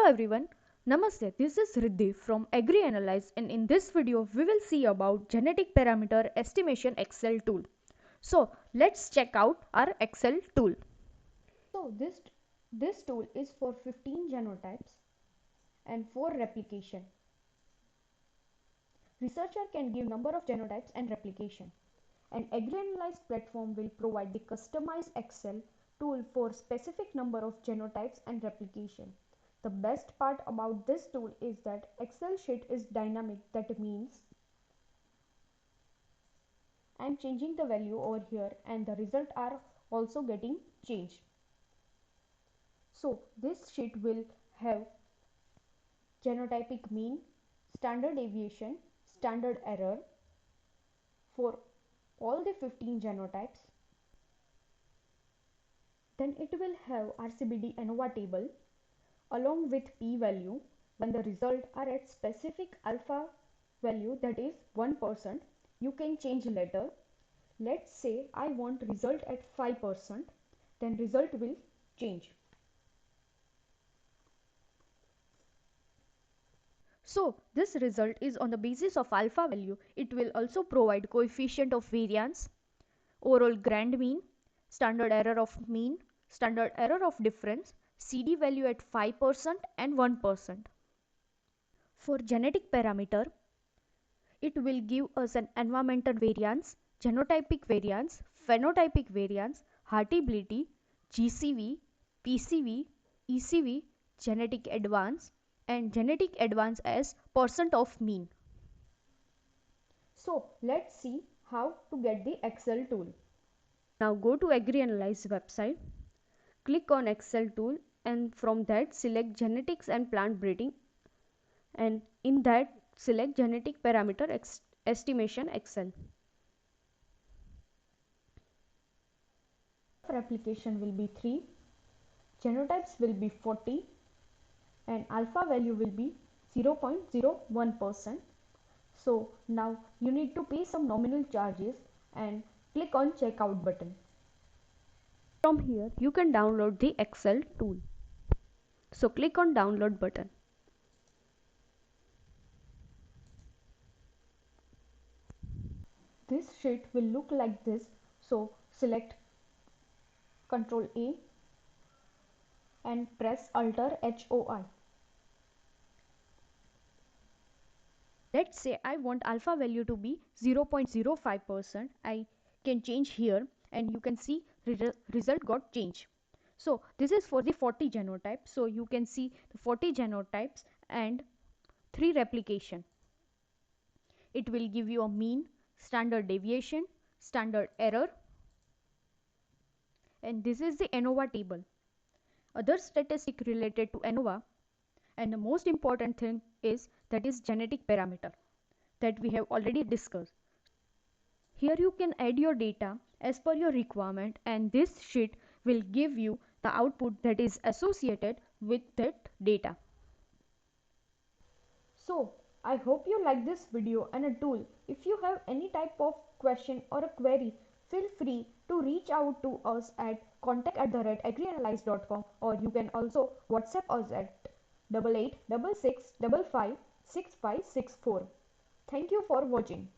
everyone, Namaste. This is Riddhi from Agri Analyze, and in this video we will see about genetic parameter estimation Excel tool. So let's check out our Excel tool. So this tool is for 15 genotypes and 4 replication. Researcher can give number of genotypes and replication. An Agri Analyze platform will provide the customized Excel tool for specific number of genotypes and replication. The best part about this tool is that Excel sheet is dynamic. That means I am changing the value over here and the result are also getting changed. So this sheet will have genotypic mean, standard deviation, standard error for all the 15 genotypes. Then it will have RBD ANOVA table along with p-value when the result are at specific alpha value, that is 1%. You can change later. Let's say I want result at 5%, then result will change. So this result is on the basis of alpha value. It will also provide coefficient of variance, overall grand mean, standard error of mean, standard error of difference, CD value at 5% and 1%. For genetic parameter, it will give us an environmental variance, genotypic variance, phenotypic variance, heritability, GCV, PCV, ECV, genetic advance, and genetic advance as % of mean. So let's see how to get the Excel tool. Now go to Agri Analyze website. Click on Excel tool and from that select genetics and plant breeding, and in that select genetic parameter estimation Excel. Replication will be 3, genotypes will be 40 and alpha value will be 0.01%. So now you need to pay some nominal charges and click on checkout button. From here you can download the Excel tool. So click on download button. This sheet will look like this. So select Ctrl A and press Alt HOI. Let's say I want alpha value to be 0.05%. I can change here and you can see result got changed. So this is for the 40 genotypes. So you can see the 40 genotypes and 3 replication. It will give you a mean, standard deviation, standard error, and this is the ANOVA table. Other statistic related to ANOVA, and the most important thing is that is genetic parameter that we have already discussed. Here you can add your data as per your requirement, and this sheet will give you the output that is associated with that data. So I hope you like this video and a tool. If you have any type of question or a query, feel free to reach out to us at contact@agrianalyze.com, or you can also WhatsApp us at 8866556564. Thank you for watching.